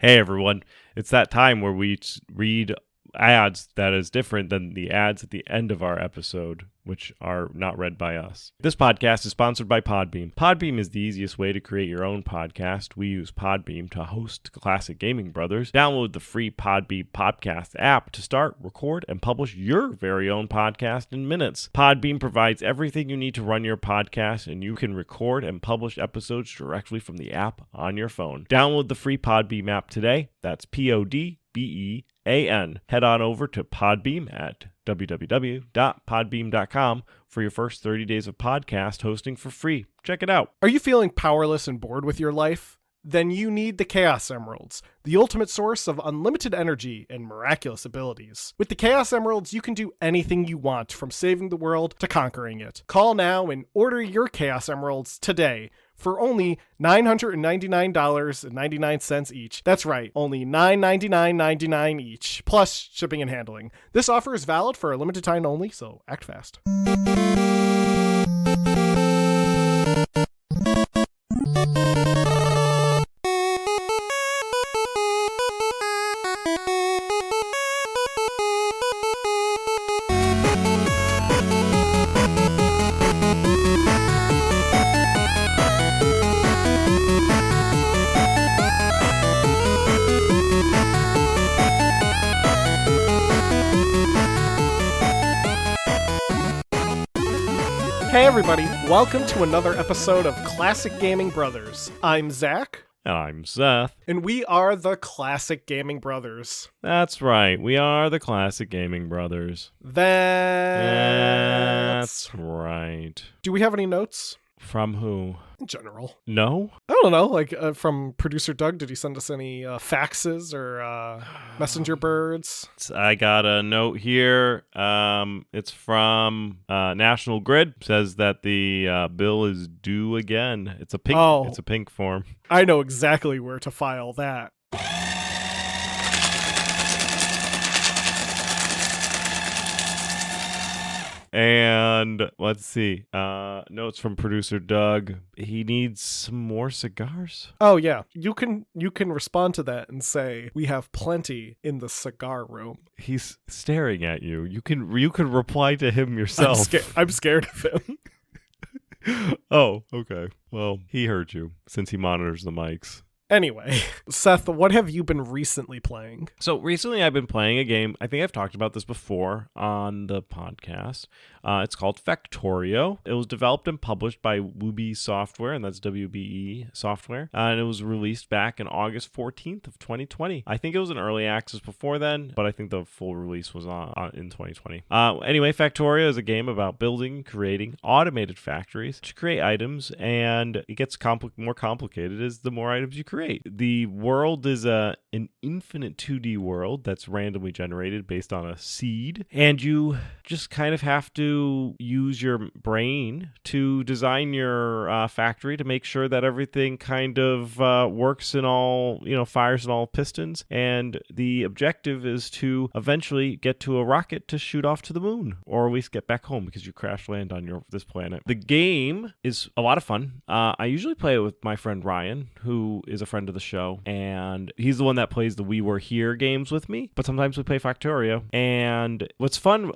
Hey everyone, it's that time where we read ads that is different than the ads at the end of our episode, which are not read by us. This podcast is sponsored by Podbeam. Podbeam is the easiest way to create your own podcast. We use Podbeam to host Classic Gaming Brothers. Download the free Podbeam podcast app to start, record, and publish your very own podcast in minutes. Podbeam provides everything you need to run your podcast, and you can record and publish episodes directly from the app on your phone. Download the free Podbeam app today. That's Podbean. Head on over to Podbeam at www.podbeam.com for your first 30 days of podcast hosting for free. Check it out. Are you feeling powerless and bored with your life? Then you need the Chaos Emeralds, the ultimate source of unlimited energy and miraculous abilities. With the Chaos Emeralds, you can do anything you want, from saving the world to conquering it. Call now and order your Chaos Emeralds today for only $999.99 each. That's right, only $999.99 each, plus shipping and handling. This offer is valid for a limited time only, so act fast. Hey everybody, welcome to another episode of Classic Gaming Brothers. I'm Zach. And I'm Seth. And we are the Classic Gaming Brothers. That's right, we are the Classic Gaming Brothers. That's right. Do we have any notes? From who? In general. No? I don't know, like from producer Doug, did he send us any faxes or messenger birds? I got a note here. It's from National Grid. Says that the bill is due again. It's a pink. Oh. It's a pink form. I know exactly where to file that. And let's see. Notes from producer Doug. He needs some more cigars. Oh yeah, you can respond to that and say we have plenty in the cigar room. He's staring at you. You can reply to him yourself. I'm scared of him. Oh, okay. Well, he heard you since he monitors the mics. Anyway, Seth, what have you been recently playing? So recently I've been playing a game. I think I've talked about this before on the podcast. It's called Factorio. It was developed and published by WB Software, and that's WBE Software. And it was released back in August 14th of 2020. I think it was in early access before then, but I think the full release was in 2020. Anyway, Factorio is a game about building, creating automated factories to create items, and it gets more complicated as the more items you create. The world is an infinite 2D world that's randomly generated based on a seed, and you just kind of have to use your brain to design your factory to make sure that everything kind of works in all, fires in all pistons, and the objective is to eventually get to a rocket to shoot off to the moon, or at least get back home because you crash land on this planet. The game is a lot of fun. I usually play it with my friend Ryan, who is a friend of the show, and he's the one that plays the We Were Here games with me, but sometimes we play Factorio. And what's fun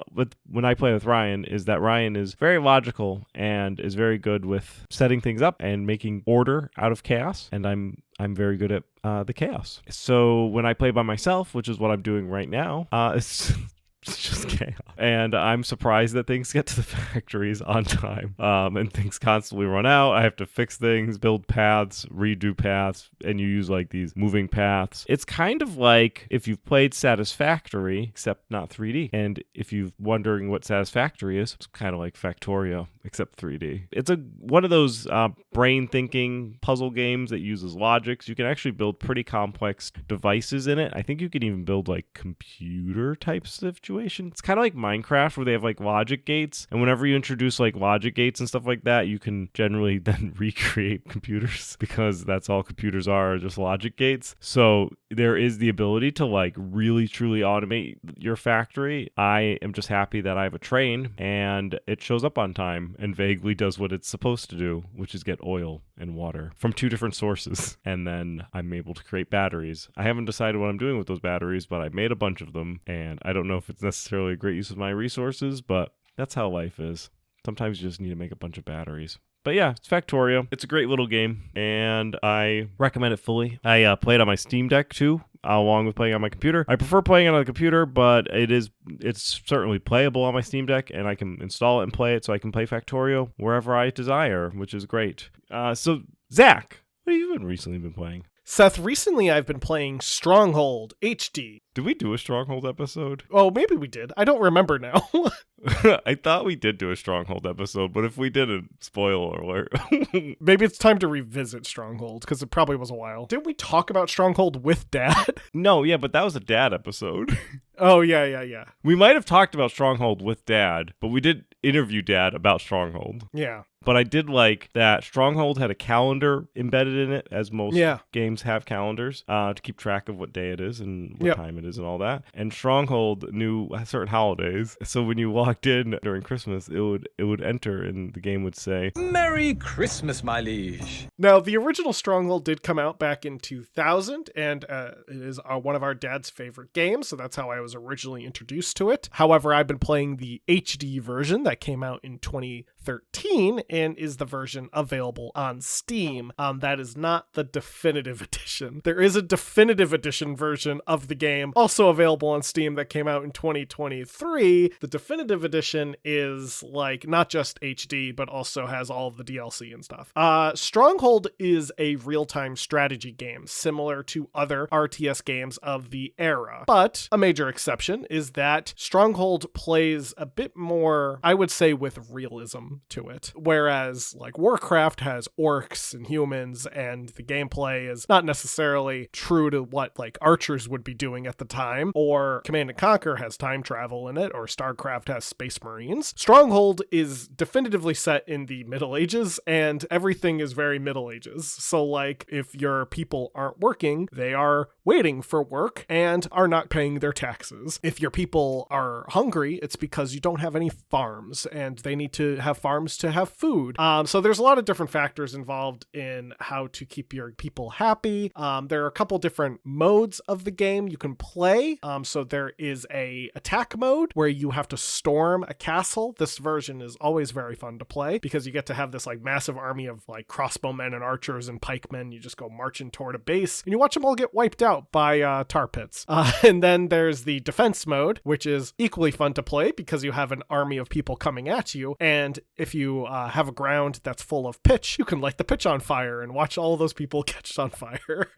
when I play with Ryan is that Ryan is very logical and is very good with setting things up and making order out of chaos, and I'm very good at the chaos. So when I play by myself, which is what I'm doing right now, it's just chaos. And I'm surprised that things get to the factories on time. And things constantly run out. I have to fix things, build paths, redo paths, and you use like these moving paths. It's kind of like if you've played Satisfactory, except not 3D. And if you're wondering what Satisfactory is, it's kind of like Factorio, except 3D. It's one of those brain thinking puzzle games that uses logics. You can actually build pretty complex devices in it. I think you can even build like computer type situation. It's kind of like Minecraft, where they have like logic gates, and whenever you introduce like logic gates and stuff like that, you can generally then recreate computers, because that's all computers are, just logic gates. So there is the ability to like really truly automate your factory. I am just happy that I have a train and it shows up on time and vaguely does what it's supposed to do, which is get oil and water from 2 different sources. And then I'm able to create batteries. I haven't decided what I'm doing with those batteries, but I made a bunch of them, and I don't know if it's necessarily a great use of my resources, but that's how life is. Sometimes you just need to make a bunch of batteries. But yeah, it's Factorio. It's a great little game, and I recommend it fully. I play it on my Steam Deck too, along with playing on my computer. I prefer playing it on the computer, but it's certainly playable on my Steam Deck, and I can install it and play it, so I can play Factorio wherever I desire, which is great. So, Zach, what have you recently been playing? Seth, recently I've been playing Stronghold HD. Did we do a Stronghold episode? Oh, maybe we did. I don't remember now. I thought we did do a Stronghold episode, but if we didn't, spoiler alert. Maybe it's time to revisit Stronghold, because it probably was a while. Didn't we talk about Stronghold with Dad? No, yeah, but that was a Dad episode. Oh, yeah. We might have talked about Stronghold with Dad, but we did interview Dad about Stronghold. Yeah. But I did like that Stronghold had a calendar embedded in it, as most games have calendars, to keep track of what day it is and what time it is and all that. And Stronghold knew certain holidays, so when you walked in during Christmas, it would enter and the game would say, "Merry Christmas, my liege." Now, the original Stronghold did come out back in 2000, and it is one of our dad's favorite games, so that's how I was originally introduced to it. However, I've been playing the HD version that came out in 2013 and is the version available on Steam. That is not the definitive edition. There is a definitive edition version of the game also available on Steam that came out in 2023. The definitive edition is like not just HD, but also has all of the DLC and stuff. Stronghold is a real-time strategy game similar to other RTS games of the era, but a major exception is that Stronghold plays a bit more, I would say, with realism to it, whereas like Warcraft has orcs and humans and the gameplay is not necessarily true to what like archers would be doing at the time, or Command & Conquer has time travel in it, or StarCraft has space marines. Stronghold is definitively set in the Middle Ages, and everything is very Middle Ages. So like if your people aren't working, they are waiting for work and are not paying their taxes. If your people are hungry, it's because you don't have any farms and they need to have farms to have food. So there's a lot of different factors involved in how to keep your people happy. There are a couple different modes of the game you can play. So there is a attack mode where you have to storm a castle. This version is always very fun to play because you get to have this like massive army of like crossbowmen and archers and pikemen. You just go marching toward a base and you watch them all get wiped out by tar pits. And then there's the defense mode, which is equally fun to play because you have an army of people coming at you. And if you have a ground that's full of pitch, you can light the pitch on fire and watch all of those people catch on fire.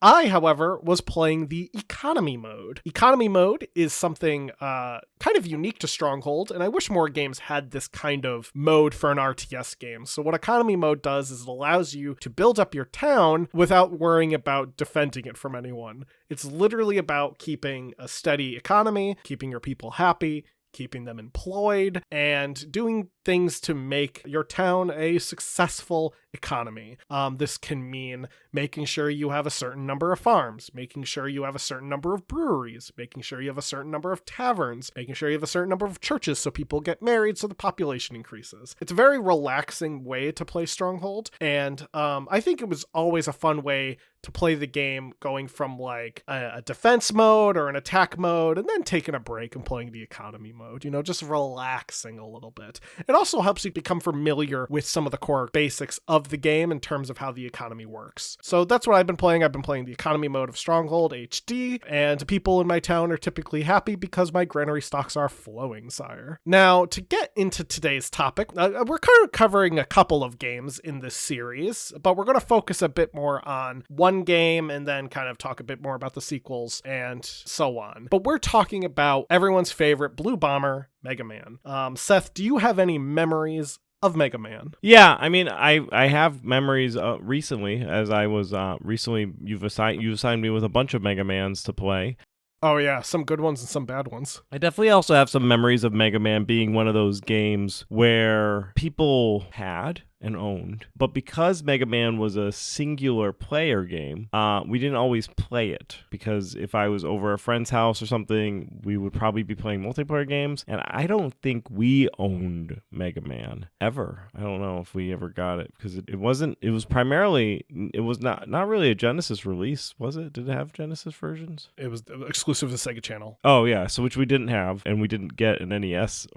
I, however, was playing the economy mode. Economy mode is something kind of unique to Stronghold, and I wish more games had this kind of mode for an RTS game. So what economy mode does is it allows you to build up your town without worrying about defending it from anyone. It's literally about keeping a steady economy, keeping your people happy, keeping them employed, and doing things to make your town a successful economy. This can mean making sure you have a certain number of farms, making sure you have a certain number of breweries, making sure you have a certain number of taverns, making sure you have a certain number of churches so people get married so the population increases. It's a very relaxing way to play Stronghold, and I think it was always a fun way to play the game, going from like a defense mode or an attack mode and then taking a break and playing the economy mode, you know, just relaxing a little bit. It also helps you become familiar with some of the core basics of the game in terms of how the economy works. So that's what I've been playing. I've been playing the economy mode of Stronghold HD, and people in my town are typically happy because my granary stocks are flowing, sire. Now, to get into today's topic, we're kind of covering a couple of games in this series, but we're going to focus a bit more on one game and then kind of talk a bit more about the sequels and so on. But we're talking about everyone's favorite Blue Bomber, Mega Man. Seth, do you have any memories of Mega Man? Yeah, I mean, I have memories recently, as I was recently, you've assigned me with a bunch of Mega Mans to play. Oh yeah, some good ones and some bad ones. I definitely also have some memories of Mega Man being one of those games where people had and owned. But because Mega Man was a singular player game, we didn't always play it. Because if I was over a friend's house or something, we would probably be playing multiplayer games. And I don't think we owned Mega Man ever. I don't know if we ever got it because it was not really a Genesis release, was it? Did it have Genesis versions? It was exclusive to Sega Channel. Oh yeah, so which we didn't have, and we didn't get an NES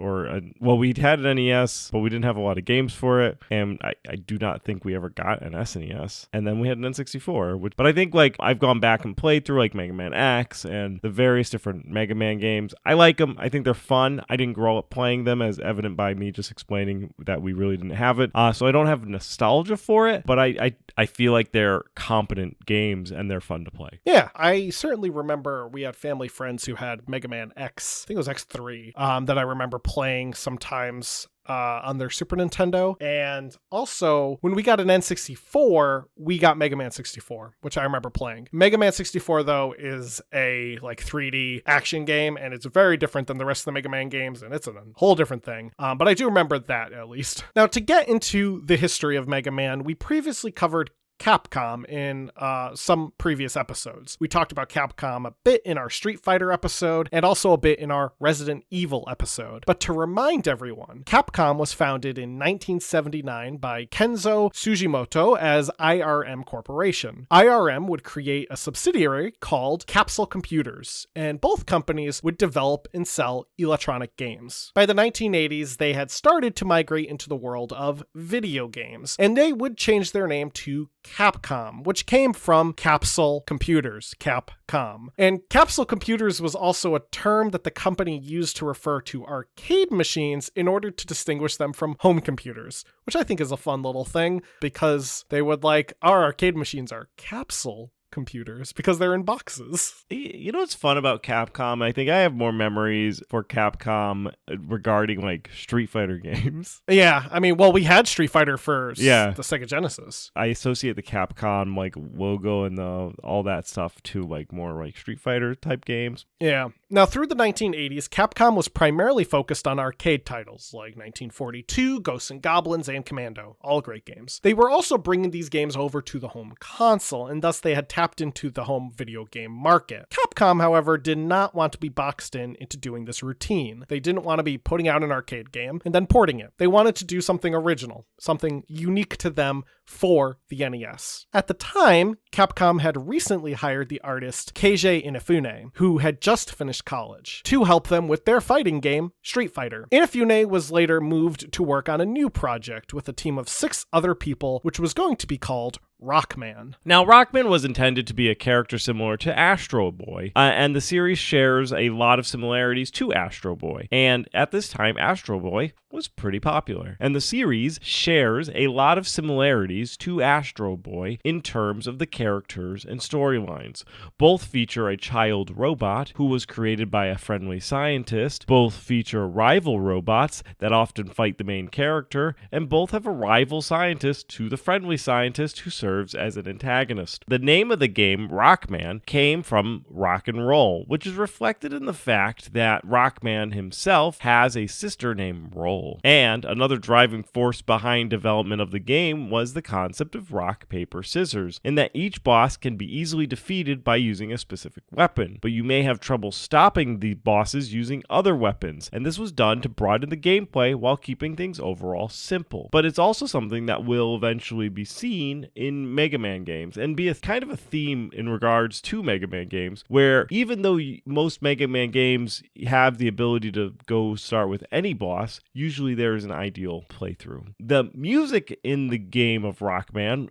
we had an NES, but we didn't have a lot of games for it, and I do not think we ever got an SNES. And then we had an N64, but I think like I've gone back and played through like Mega Man X and the various different Mega Man games. I like them. I think they're fun. I didn't grow up playing them, as evident by me just explaining that we really didn't have it. So I don't have nostalgia for it, but I feel like they're competent games and they're fun to play. Yeah, I certainly remember we had family friends who had Mega Man X, I think it was X3, that I remember playing sometimes on their Super Nintendo. And also, when we got an N64, we got Mega Man 64, which I remember playing. Mega Man 64, though, is a like 3D action game, and it's very different than the rest of the Mega Man games, and it's a whole different thing. But I do remember that, at least. Now, to get into the history of Mega Man, we previously covered Capcom in some previous episodes. We talked about Capcom a bit in our Street Fighter episode and also a bit in our Resident Evil episode. But to remind everyone, Capcom was founded in 1979 by Kenzo Sugimoto as IRM Corporation. IRM would create a subsidiary called Capsule Computers, and both companies would develop and sell electronic games. By the 1980s, they had started to migrate into the world of video games, and they would change their name to Capcom, which came from Capsule Computers, Capcom. And Capsule Computers was also a term that the company used to refer to arcade machines in order to distinguish them from home computers, which I think is a fun little thing because they would our arcade machines are capsule computers because they're in boxes. You know what's fun about Capcom? I think I have more memories for Capcom regarding like Street Fighter games. Yeah, I mean, well, we had Street Fighter for the Sega Genesis. I associate the Capcom like logo and all that stuff to like more like Street Fighter type games. Yeah. Now, through the 1980s, Capcom was primarily focused on arcade titles like 1942, Ghosts and Goblins, and Commando, all great games. They were also bringing these games over to the home console, and thus they had tapped into the home video game market. Capcom, however, did not want to be boxed into doing this routine. They didn't want to be putting out an arcade game and then porting it. They wanted to do something original, something unique to them for the NES. At the time, Capcom had recently hired the artist Keiji Inafune, who had just finished college, to help them with their fighting game, Street Fighter. Inafune was later moved to work on a new project with a team of 6 other people, which was going to be called Rockman. Now, Rockman was intended to be a character similar to Astro Boy, and the series shares a lot of similarities to Astro Boy. And at this time, Astro Boy was pretty popular. And the series shares a lot of similarities to Astro Boy in terms of the characters and storylines. Both feature a child robot who was created by a friendly scientist. Both feature rival robots that often fight the main character, and both have a rival scientist to the friendly scientist who serves as an antagonist. The name of the game, Rockman, came from rock and roll, which is reflected in the fact that Rockman himself has a sister named Roll. And another driving force behind development of the game was the concept of rock, paper, scissors, in that each boss can be easily defeated by using a specific weapon, but you may have trouble stopping the bosses using other weapons, and this was done to broaden the gameplay while keeping things overall simple. But it's also something that will eventually be seen in Mega Man games, and be a kind of a theme in regards to Mega Man games, where even though most Mega Man games have the ability to go start with any boss, usually there is an ideal playthrough. The music in the game of Rockman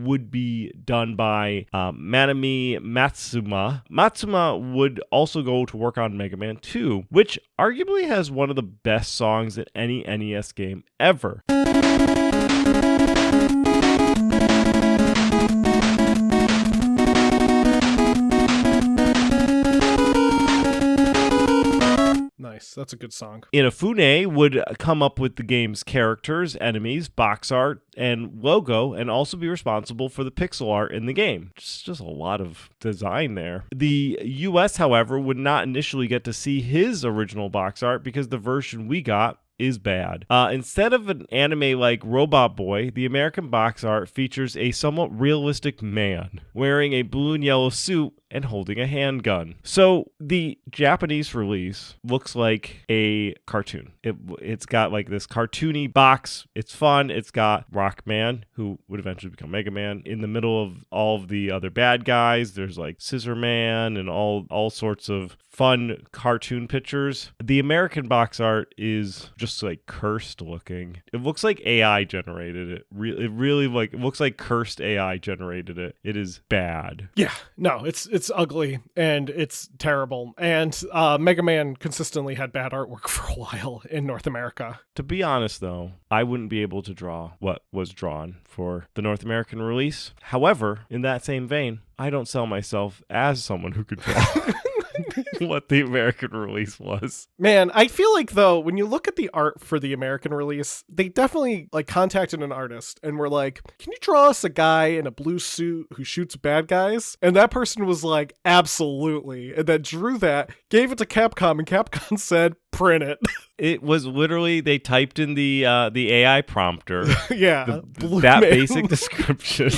would be done by Manami Matsuma. Matsuma would also go to work on Mega Man 2, which arguably has one of the best songs in any NES game ever. Nice, that's a good song. Inafune would come up with the game's characters, enemies, box art, and logo, and also be responsible for the pixel art in the game. Just a lot of design there. The US, however, would not initially get to see his original box art because the version we got is bad. Instead of an anime-like robot boy, the American box art features a somewhat realistic man wearing a blue and yellow suit and holding a handgun. So the Japanese release looks like a cartoon. It's got like this cartoony box. It's fun. It's got Rockman, who would eventually become Mega Man, in the middle of all of the other bad guys. There's like Scissor Man and all sorts of fun cartoon pictures. The American box art is just like cursed looking. It looks like AI generated it. It really like it looks like cursed AI generated it. It is bad. Yeah, no, it's ugly and it's terrible. And Mega Man consistently had bad artwork for a while in North America. To be honest, though, I wouldn't be able to draw what was drawn for the North American release. However, in that same vein, I don't sell myself as someone who could draw what the American release was. Man, I feel like, though, when you look at the art for the American release, they definitely like contacted an artist and were like, can you draw us a guy in a blue suit who shoots bad guys? And that person was like, absolutely. And then drew that, gave it to Capcom, and Capcom said, print it. It was literally, they typed in the AI prompter. Yeah. That basic description.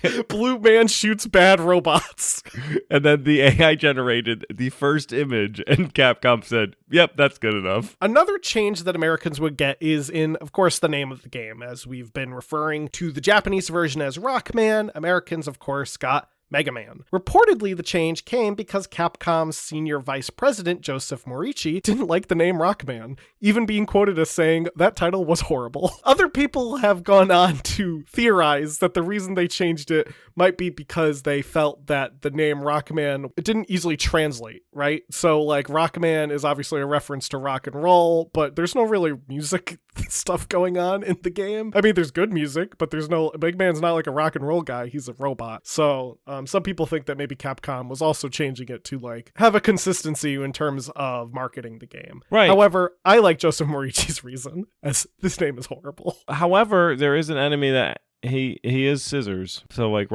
Yeah. Blue man shoots bad robots. And then the AI generated the first image, and Capcom said, yep, that's good enough. Another change that Americans would get is in, of course, the name of the game. As we've been referring to the Japanese version as Rockman, Americans, of course, got Mega Man. Reportedly, the change came because Capcom's senior vice president, Joseph Morici, didn't like the name Rockman, even being quoted as saying that title was horrible. Other people have gone on to theorize that the reason they changed it might be because they felt that the name Rockman, it didn't easily translate, right? So, like, Rockman is obviously a reference to rock and roll, but there's no really music stuff going on in the game. I mean, there's good music, but there's no, Big Man's not like a rock and roll guy, he's a robot. So, some people think that maybe Capcom was also changing it to like have a consistency in terms of marketing the game. Right. However, I like Joseph Morici's reason, as this name is horrible. However, there is an enemy that he is scissors. So like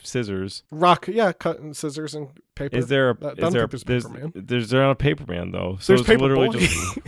scissors. Rock, yeah, cutting scissors and paper. Is there a there's Paperman. There's not a Paperman though. So There's it's literally Paperboy. just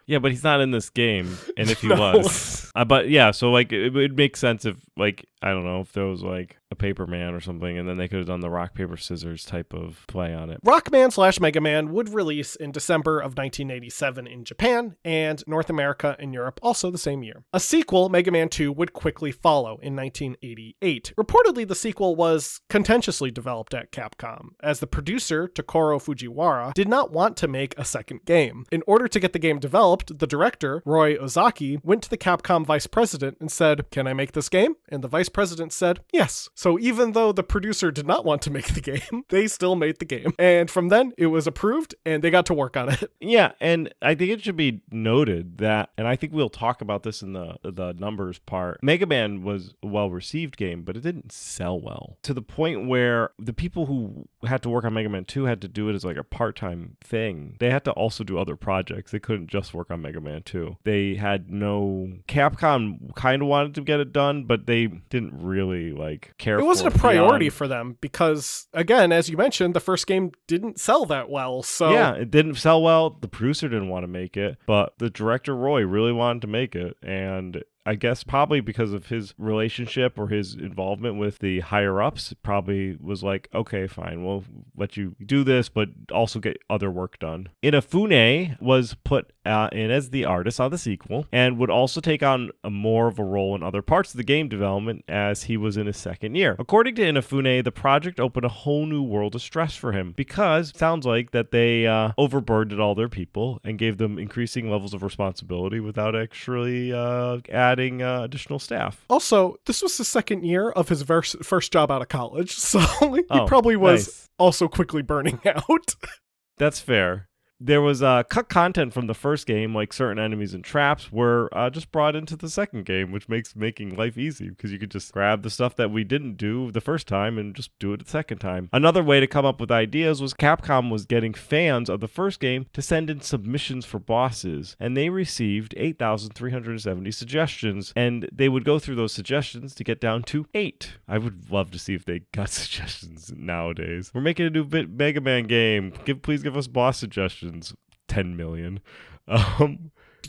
yeah, but he's not in this game. And if he No. was, but yeah, so like it would make sense if like I don't know if there was like a Paperman or something, and then they could have done the rock paper scissors type of play on it. Rockman / Mega Man would release in December of 1987 in Japan, and North America and Europe also the same year. A sequel, Mega Man 2, would quickly follow in 1988. Reportedly, the sequel was contentiously developed at Capcom, as the producer, Takoro Fujiwara, did not want to make a second game. In order to get the game developed, the director, Roy Ozaki, went to the Capcom vice president and said, "Can I make this game?" And the vice president said, "Yes." So even though the producer did not want to make the game, they still made the game. And from then, it was approved, and they got to work on it. Yeah, and I think it should be noted that, and I think we'll talk about this in the numbers part, Mega Man was a well-received game, but it didn't sell well. To the point where the people who had to work on Mega Man 2 had to do it as like a part-time thing. They had to also do other projects. They couldn't just work on Mega Man 2. They had no... Capcom kind of wanted to get it done, but they didn't really like care for it. It wasn't a priority beyond... for them because, again, as you mentioned, the first game didn't sell that well. So yeah, it didn't sell well. The producer didn't want to make it, but the director Roy really wanted to make it, and I guess probably because of his relationship or his involvement with the higher-ups, probably was like, okay, fine, we'll let you do this, but also get other work done. Inafune was put in as the artist on the sequel, and would also take on more of a role in other parts of the game development as he was in his second year. According to Inafune, the project opened a whole new world of stress for him, because it sounds like that they overburdened all their people and gave them increasing levels of responsibility without actually adding additional staff. Also, this was the second year of his first job out of college, so he Oh, probably was nice. also quickly burning out. That's fair. There was cut content from the first game, like certain enemies and traps, were just brought into the second game, which makes making life easy because you could just grab the stuff that we didn't do the first time and just do it the second time. Another way to come up with ideas was Capcom was getting fans of the first game to send in submissions for bosses, and they received 8,370 suggestions, and they would go through those suggestions to get down to 8. I would love to see if they got suggestions nowadays. We're making a new Mega Man game. Please give us boss suggestions. 10 million.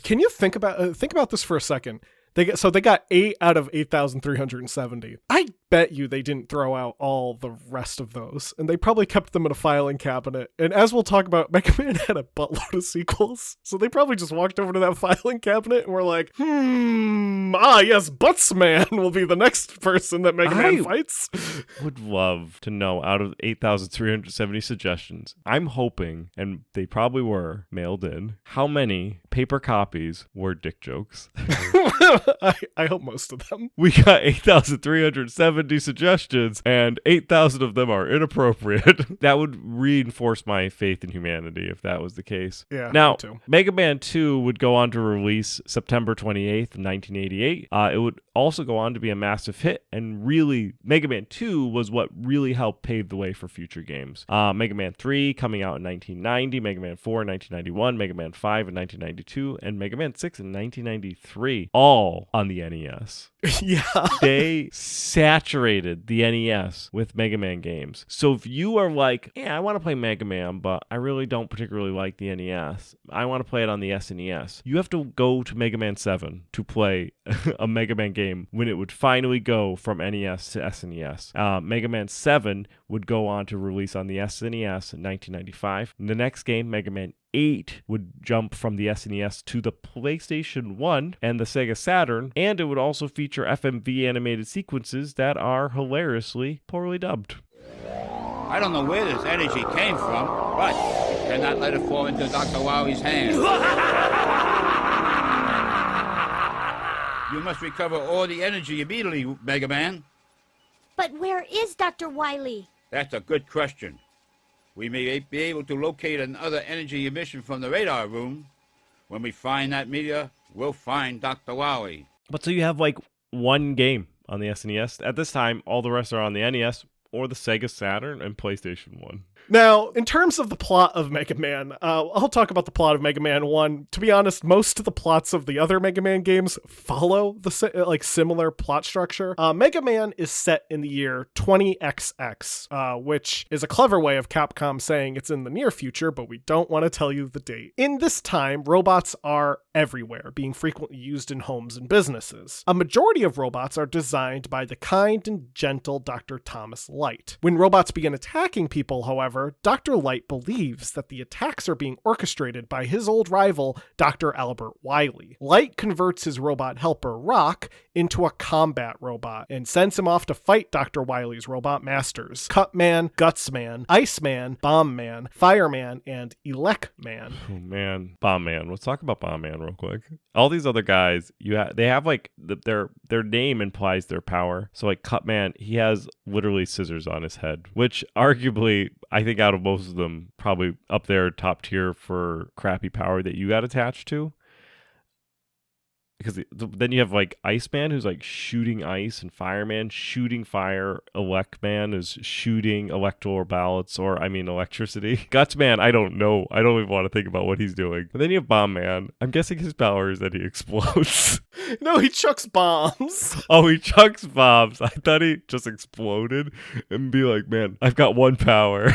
Can you think about this for a second? They got 8 out of 8,370. I bet you they didn't throw out all the rest of those, and they probably kept them in a filing cabinet. And as we'll talk about, Mega Man had a buttload of sequels, so they probably just walked over to that filing cabinet and were like, yes, Buttsman will be the next person that Mega Man fights. Would love to know, out of 8,370 suggestions, I'm hoping, and they probably were mailed in, how many paper copies were dick jokes? I hope most of them. We got 8,370 suggestions, and 8,000 of them are inappropriate. That would reinforce my faith in humanity if that was the case. Yeah, now, me too. Mega Man 2 would go on to release September 28th, 1988. It would also go on to be a massive hit, and really, Mega Man 2 was what really helped pave the way for future games. Mega Man 3 coming out in 1990, Mega Man 4 in 1991, Mega Man 5 in 1992, and Mega Man 6 in 1993. All on the NES. Yeah. They saturated the NES with Mega Man games. So if you are like, I want to play Mega Man, but I really don't particularly like the NES. I want to play it on the SNES. You have to go to Mega Man 7 to play a Mega Man game when it would finally go from NES to SNES. Mega Man 7 would go on to release on the SNES in 1995. The next game, Mega Man 8, would jump from the SNES to the PlayStation 1 and the Sega Saturn, and it would also feature FMV animated sequences that are hilariously poorly dubbed. I don't know where this energy came from, but you cannot let it fall into Dr. Wily's hands. You must recover all the energy immediately, Mega Man. But where is Dr. Wily? That's a good question. We may be able to locate another energy emission from the radar room. When we find that meteor, we'll find Dr. Wily. But so you have like one game on the SNES. At this time, all the rest are on the NES or the Sega Saturn and PlayStation 1. Now, in terms of the plot of Mega Man, I'll talk about the plot of Mega Man 1. To be honest, most of the plots of the other Mega Man games follow the similar plot structure. Mega Man is set in the year 20XX, which is a clever way of Capcom saying it's in the near future, but we don't want to tell you the date. In this time, robots are everywhere, being frequently used in homes and businesses. A majority of robots are designed by the kind and gentle Dr. Thomas Light. When robots begin attacking people, however, Dr. Light believes that the attacks are being orchestrated by his old rival, Dr. Albert Wily. Light converts his robot helper, Rock, into a combat robot and sends him off to fight Dr. Wily's robot masters, Cutman, Gutsman, Iceman, Bombman, Fireman, and Elecman. Oh man, Bomb Man. Let's talk about Bomb Man real quick. All these other guys, they have like their name implies their power. So like Cutman, he has literally scissors on his head, which arguably I think out of most of them, probably up there top tier for crappy power that you got attached to. Because then you have like Iceman, who's like shooting ice, and Fireman shooting fire. Electman is shooting electoral ballots, electricity. Gutsman, I don't know. I don't even want to think about what he's doing. But then you have Bomb Man. I'm guessing his power is that he explodes. No, he chucks bombs. Oh, he chucks bombs. I thought he just exploded and be like, man, I've got one power.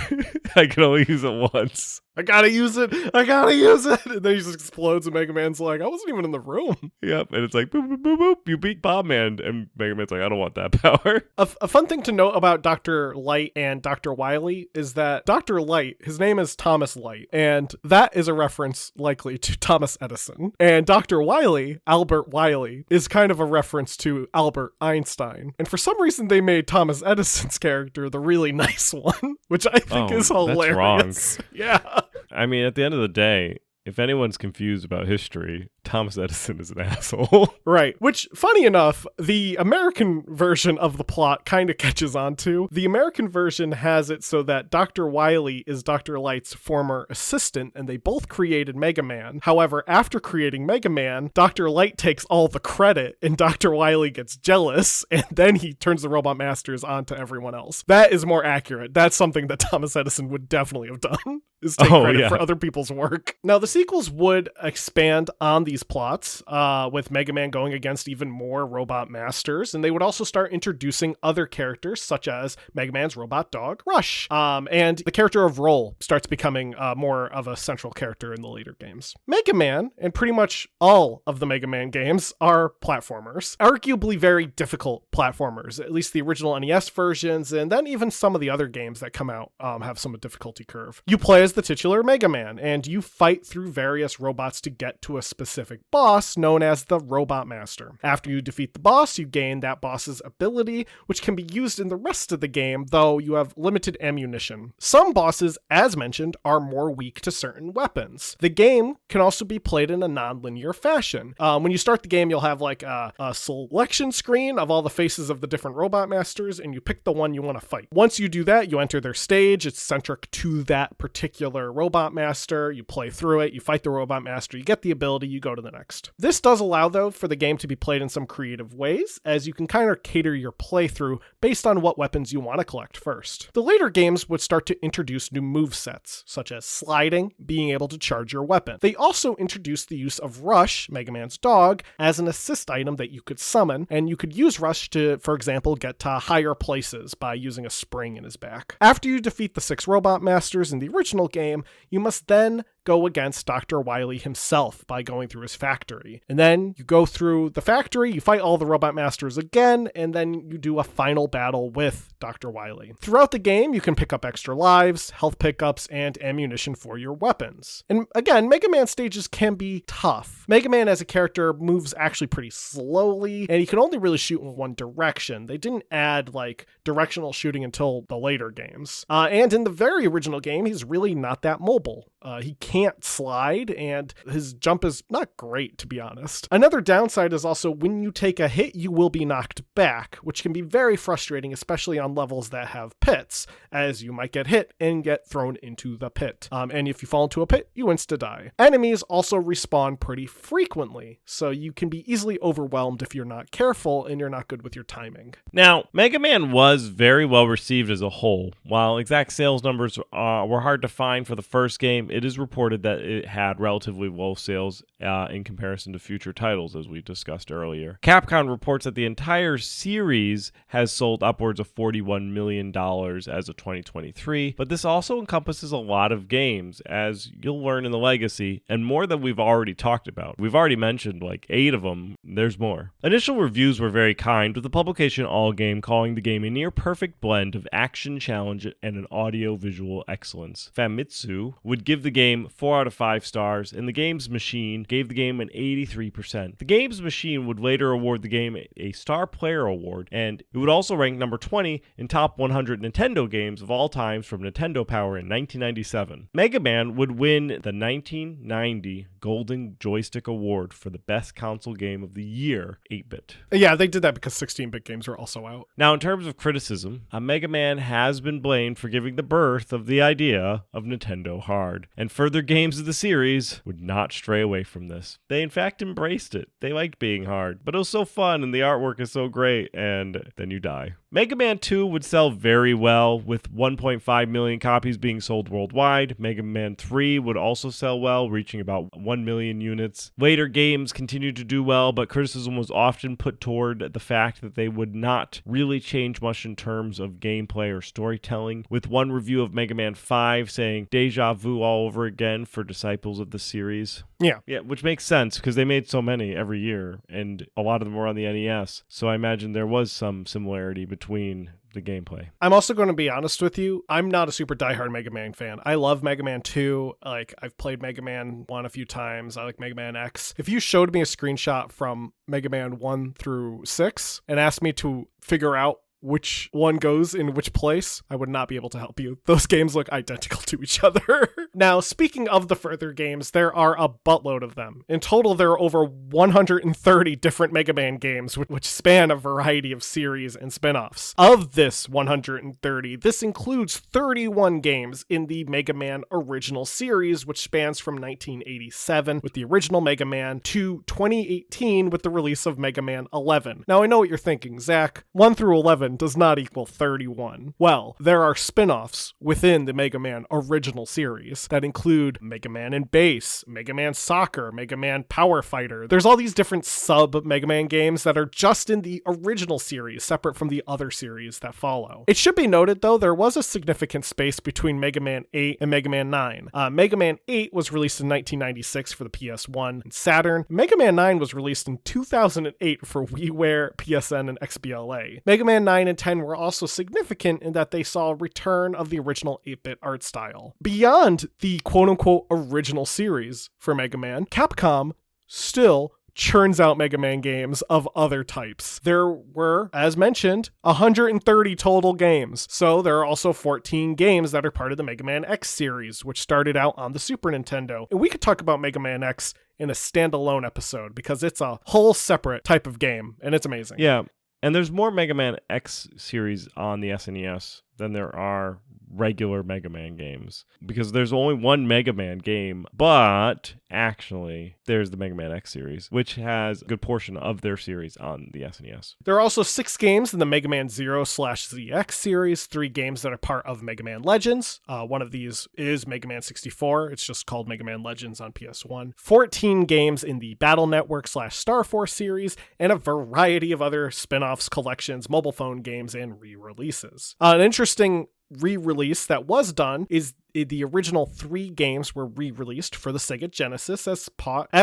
I can only use it once. I gotta use it. And then he just explodes, and Mega Man's like, I wasn't even in the room. Yep, and it's like, boop, boop, boop, boop. You beat Bomb Man. And Mega Man's like, I don't want that power. A fun thing to note about Dr. Light and Dr. Wily is that Dr. Light, his name is Thomas Light, and that is a reference likely to Thomas Edison. And Dr. Wily, Albert Wily, is kind of a reference to Albert Einstein. And for some reason, they made Thomas Edison's character the really nice one, which I think is hilarious. That's wrong. Yeah. I mean, at the end of the day, if anyone's confused about history, Thomas Edison is an asshole. Right. Which, funny enough, the American version of the plot kind of catches on to. The American version has it so that Dr. Wily is Dr. Light's former assistant, and they both created Mega Man. However, after creating Mega Man, Dr. Light takes all the credit, and Dr. Wily gets jealous, and then he turns the Robot Masters onto everyone else. That is more accurate. That's something that Thomas Edison would definitely have done, is take credit for other people's work. Now, the sequels would expand on these these plots, with Mega Man going against even more robot masters, and they would also start introducing other characters, such as Mega Man's robot dog, Rush. And the character of Roll starts becoming more of a central character in the later games. Mega Man, and pretty much all of the Mega Man games, are platformers. Arguably very difficult platformers, at least the original NES versions, and then even some of the other games that come out have some difficulty curve. You play as the titular Mega Man, and you fight through various robots to get to a specific boss known as the Robot Master. After you defeat the boss, you gain that boss's ability, which can be used in the rest of the game, though you have limited ammunition. Some bosses, as mentioned, are more weak to certain weapons. The game can also be played in a non-linear fashion. When you start the game, you'll have like a selection screen of all the faces of the different Robot Masters, and you pick the one you want to fight. Once you do that, you enter their stage. It's centric to that particular Robot Master. You play through it, you fight the Robot Master, you get the ability, you go to the next. This does allow, though, for the game to be played in some creative ways, as you can kind of cater your playthrough based on what weapons you want to collect first. The later games would start to introduce new movesets, such as sliding, being able to charge your weapon. They also introduced the use of Rush, Mega Man's dog, as an assist item that you could summon, and you could use Rush to, for example, get to higher places by using a spring in his back. After you defeat the 6 Robot Masters in the original game, you must then go against Dr. Wily himself by going through his factory. And then you go through the factory, you fight all the Robot Masters again, and then you do a final battle with Dr. Wily. Throughout the game, you can pick up extra lives, health pickups, and ammunition for your weapons. And again, Mega Man stages can be tough. Mega Man as a character moves actually pretty slowly, and he can only really shoot in one direction. They didn't add like directional shooting until the later games. And in the very original game, he's really not that mobile. He can't slide, and his jump is not great, to be honest. Another downside is also when you take a hit, you will be knocked back, which can be very frustrating, especially on levels that have pits, as you might get hit and get thrown into the pit. And if you fall into a pit, you insta-die. Enemies also respawn pretty frequently, so you can be easily overwhelmed if you're not careful and you're not good with your timing. Now, Mega Man was very well received as a whole. While exact sales numbers were hard to find for the first game, it is reported that it had relatively low sales in comparison to future titles, as we discussed earlier. Capcom reports that the entire series has sold upwards of $41 million as of 2023, but this also encompasses a lot of games, as you'll learn in the Legacy, and more than we've already talked about. We've already mentioned like 8 of them. There's more. Initial reviews were very kind, with the publication All Game calling the game a near-perfect blend of action, challenge, and an audio-visual excellence. Famitsu would give the game 4 out of 5 stars, and the Games Machine gave the game an 83%. The Games Machine would later award the game a Star Player Award, and it would also rank number 20 in top 100 Nintendo games of all times from Nintendo Power in 1997. Mega Man would win the 1990 Golden Joystick Award for the Best Console Game of the Year, 8-bit. Yeah, they did that because 16-bit games were also out. Now, in terms of criticism, Mega Man has been blamed for giving the birth of the idea of Nintendo Hard, and further games of the series would not stray away from this. They in fact embraced it. They liked being hard, but it was so fun and the artwork is so great, and then you die. Mega Man 2 would sell very well, with 1.5 million copies being sold worldwide. Mega Man 3 would also sell well, reaching about 1 million units. Later games continued to do well, but criticism was often put toward the fact that they would not really change much in terms of gameplay or storytelling, with one review of Mega Man 5 saying deja vu all over again for disciples of the series. Yeah, which makes sense because they made so many every year, and a lot of them were on the NES, so I imagine there was some similarity between the gameplay. I'm also going to be honest with you. I'm not a super diehard Mega Man fan. I love Mega Man 2. Like, I've played Mega Man 1 a few times. I like Mega Man X. If you showed me a screenshot from Mega Man 1 through 6 and asked me to figure out which one goes in which place, I would not be able to help you. Those games look identical to each other. Now, speaking of the further games, there are a buttload of them. In total, there are over 130 different Mega Man games, which span a variety of series and spin-offs. Of this 130, this includes 31 games in the Mega Man original series, which spans from 1987 with the original Mega Man to 2018 with the release of Mega Man 11. Now, I know what you're thinking, Zach. 1 through 11 27 does not equal 31? Well, there are spin-offs within the Mega Man original series that include Mega Man and Bass, Mega Man Soccer, Mega Man Power Fighter. There's all these different sub-Mega Man games that are just in the original series, separate from the other series that follow. It should be noted, though, there was a significant space between Mega Man 8 and Mega Man 9. Mega Man 8 was released in 1996 for the PS1 and Saturn. Mega Man 9 was released in 2008 for WiiWare, PSN, and XBLA. Mega Man 9 and 10 were also significant in that they saw a return of the original 8-bit art style. Beyond the quote-unquote original series for Mega Man, Capcom still churns out Mega Man games of other types. There were, as mentioned, 130 total games. So there are also 14 games that are part of the Mega Man X series, which started out on the Super Nintendo. And we could talk about Mega Man X in a standalone episode because it's a whole separate type of game, and it's amazing. Yeah, and there's more Mega Man X series on the SNES than there are regular Mega Man games, because there's only one Mega Man game, but actually there's the Mega Man X series, which has a good portion of their series on the SNES. There are also 6 games in the Mega Man 0/ZX series, 3 games that are part of Mega Man Legends. One of these is Mega Man 64. It's just called Mega Man Legends on PS1. 14 games in the Battle Network/Star Force series, and a variety of other spin-offs, collections, mobile phone games, and re-releases. An interesting re-release that was done is the original 3 games were re-released for the Sega Genesis as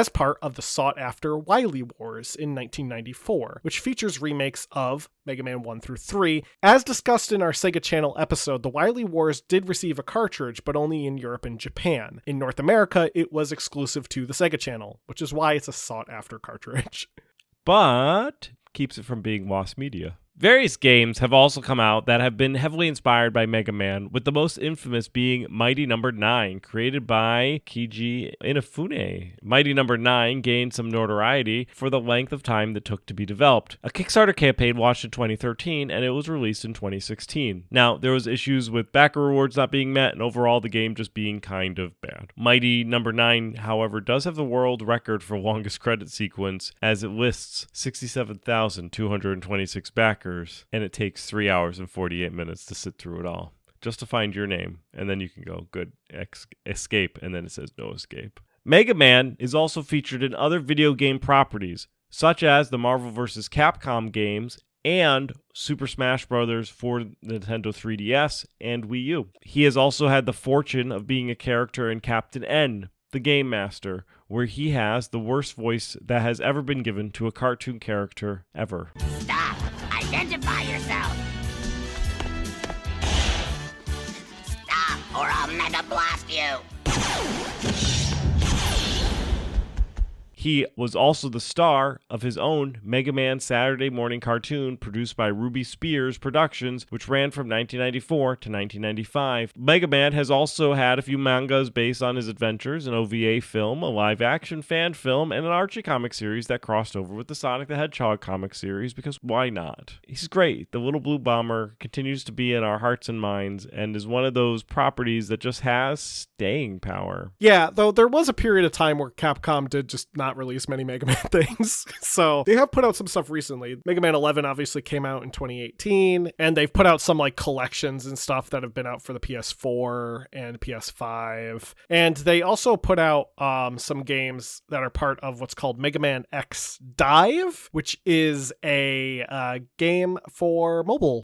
part of the sought-after Wily Wars in 1994, which features remakes of Mega Man 1 through 3. As discussed in our Sega Channel episode, the Wily Wars did receive a cartridge, but only in Europe and Japan. In North America, it was exclusive to the Sega Channel, which is why it's a sought-after cartridge. But keeps it from being lost media. Various games have also come out that have been heavily inspired by Mega Man, with the most infamous being Mighty No. 9, created by Keiji Inafune. Mighty No. 9 gained some notoriety for the length of time that took to be developed. A Kickstarter campaign launched in 2013, and it was released in 2016. Now, there was issues with backer rewards not being met, and overall the game just being kind of bad. Mighty No. 9, however, does have the world record for longest credit sequence, as it lists 67,226 backers. And it takes 3 hours and 48 minutes to sit through it all, just to find your name, and then you can go, good, escape, and then it says no escape. Mega Man is also featured in other video game properties, such as the Marvel vs. Capcom games and Super Smash Bros. For Nintendo 3DS and Wii U. He has also had the fortune of being a character in Captain N, the Game Master, where he has the worst voice that has ever been given to a cartoon character ever. Stop! Identify yourself! Stop, or I'll Mega Blast you! He was also the star of his own Mega Man Saturday morning cartoon produced by Ruby Spears Productions, which ran from 1994 to 1995. Mega Man has also had a few mangas based on his adventures, an OVA film, a live-action fan film, and an Archie comic series that crossed over with the Sonic the Hedgehog comic series, because why not? He's great. The Little Blue Bomber continues to be in our hearts and minds, and is one of those properties that just has staying power. Yeah, though there was a period of time where Capcom did just not release many Mega Man things. So they have put out some stuff recently. Mega Man 11 obviously came out in 2018, and they've put out some like collections and stuff that have been out for the PS4 and PS5. And they also put out some games that are part of what's called Mega Man X Dive, which is a game for mobile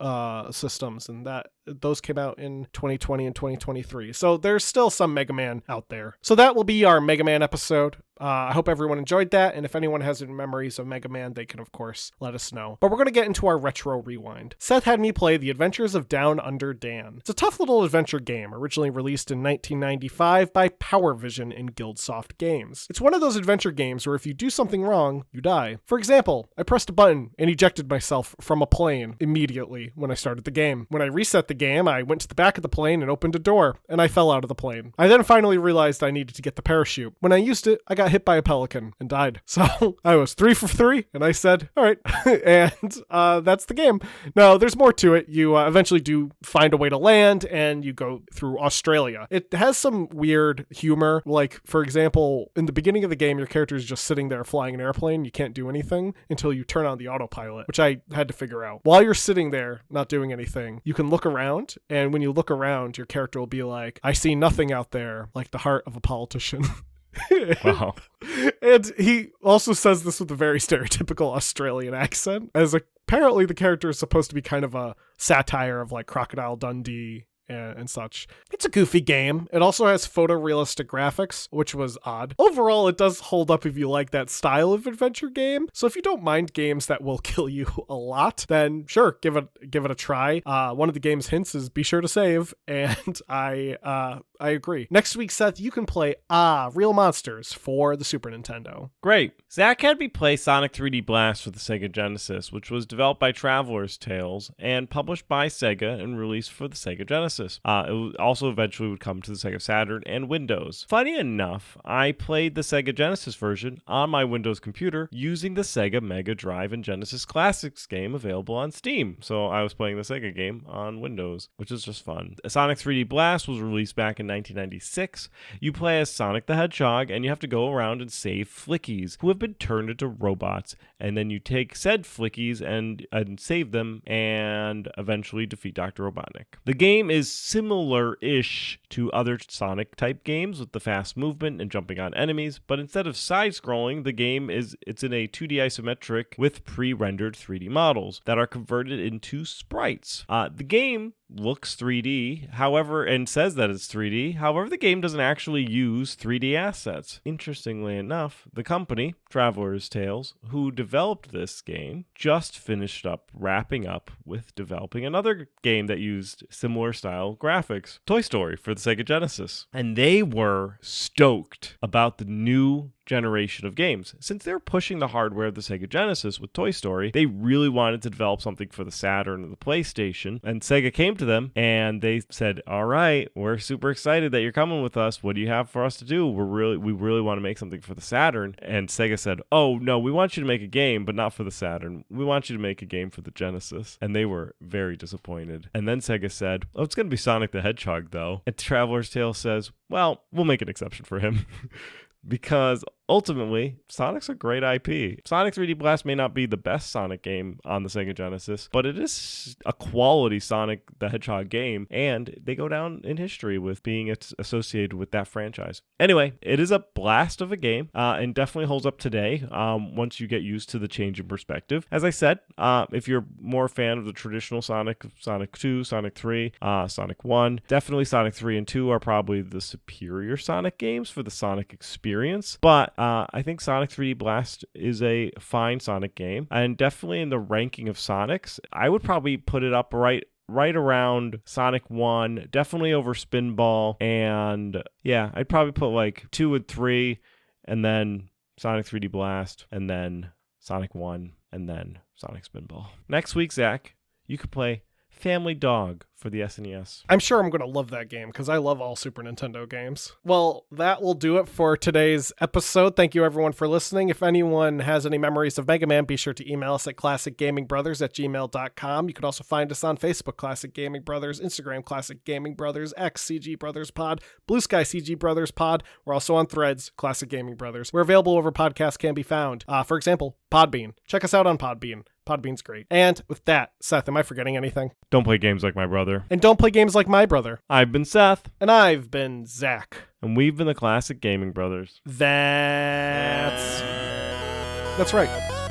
systems, and those came out in 2020 and 2023. So there's still some Mega Man out there. So that will be our Mega Man episode. I hope everyone enjoyed that, and if anyone has any memories of Mega Man, they can of course let us know. But we're going to get into our retro rewind. Seth had me play The Adventures of Down Under Dan. It's a tough little adventure game, originally released in 1995 by Power Vision and Guildsoft Games. It's one of those adventure games where if you do something wrong, you die. For example, I pressed a button and ejected myself from a plane immediately when I started the game. When I reset the the game, I went to the back of the plane and opened a door, and I fell out of the plane. I then finally realized I needed to get the parachute. When I used it, I got hit by a pelican and died. So I was 3 for 3, and I said, all right, and that's the game. Now, there's more to it. You eventually do find a way to land, and you go through Australia. It has some weird humor. Like, for example, in the beginning of the game, your character is just sitting there flying an airplane. You can't do anything until you turn on the autopilot, which I had to figure out. While you're sitting there, not doing anything, you can look around, and when you look around, your character will be like, I see nothing out there like the heart of a politician. Wow. And he also says this with a very stereotypical Australian accent, as apparently the character is supposed to be kind of a satire of like Crocodile Dundee and such. It's a goofy game. It also has photorealistic graphics, which was odd. Overall, it does hold up if you like that style of adventure game. So if you don't mind games that will kill you a lot, then sure, give it a try. One of the game's hints is be sure to save, and I agree. Next week, Seth, you can play Real Monsters for the Super Nintendo. Great. Zach had me play Sonic 3D Blast for the Sega Genesis, which was developed by Traveler's Tales and published by Sega and released for the Sega Genesis. It also eventually would come to the Sega Saturn and Windows. Funny enough, I played the Sega Genesis version on my Windows computer using the Sega Mega Drive and Genesis Classics game available on Steam. So I was playing the Sega game on Windows, which is just fun. Sonic 3D Blast was released back in 1996. You play as Sonic the Hedgehog, and you have to go around and save Flickies, who have been turned into robots, and then you take said Flickies and save them, and eventually defeat Dr. Robotnik. The game is similar-ish to other Sonic-type games with the fast movement and jumping on enemies, but instead of side-scrolling, the game it's in a 2D isometric with pre-rendered 3D models that are converted into sprites. The game looks 3D, however, and says that it's 3D. However, the game doesn't actually use 3D assets. Interestingly enough, the company, Traveler's Tales, who developed this game, just finished up wrapping up with developing another game that used similar style graphics, Toy Story for the Sega Genesis. And they were stoked about the new generation of games. Since they're pushing the hardware of the Sega Genesis with Toy Story, they really wanted to develop something for the Saturn and the PlayStation, and Sega came to them and they said, all right, we're super excited that you're coming with us. What do you have for us to do? We really want to make something for the Saturn. And Sega said, oh no, we want you to make a game, but not for the Saturn. We want you to make a game for the Genesis. And they were very disappointed. And then Sega said, oh, it's going to be Sonic the Hedgehog though. And Traveler's Tale says, well, we'll make an exception for him. Because ultimately, Sonic's a great IP. Sonic 3D Blast may not be the best Sonic game on the Sega Genesis, but it is a quality Sonic the Hedgehog game, and they go down in history with being associated with that franchise. Anyway, it is a blast of a game, and definitely holds up today once you get used to the change in perspective. As I said, if you're more a fan of the traditional Sonic, Sonic 2, Sonic 3, Sonic 1, definitely Sonic 3 and 2 are probably the superior Sonic games for the Sonic experience, but I think Sonic 3D Blast is a fine Sonic game, and definitely in the ranking of Sonics, I would probably put it up right around Sonic 1, definitely over Spinball, and yeah, I'd probably put like 2 and 3, and then Sonic 3D Blast, and then Sonic 1, and then Sonic Spinball. Next week, Zach, you could play Family Dog for the SNES. I'm sure I'm going to love that game because I love all Super Nintendo games. Well, that will do it for today's episode. Thank you everyone for listening. If anyone has any memories of Mega Man, be sure to email us at classicgamingbrothers@gmail.com. You can also find us on Facebook, Classic Gaming Brothers, Instagram, Classic Gaming Brothers, X, CG Brothers Pod, Blue Sky, CG Brothers Pod. We're also on Threads, Classic Gaming Brothers. We're available wherever podcasts can be found. For example, Podbean. Check us out on Podbean. Podbean's great. And with that, Seth, am I forgetting anything? Don't play games like my brother. And don't play games like my brother. I've been Seth. And I've been Zach. And we've been the Classic Gaming Brothers. That's right.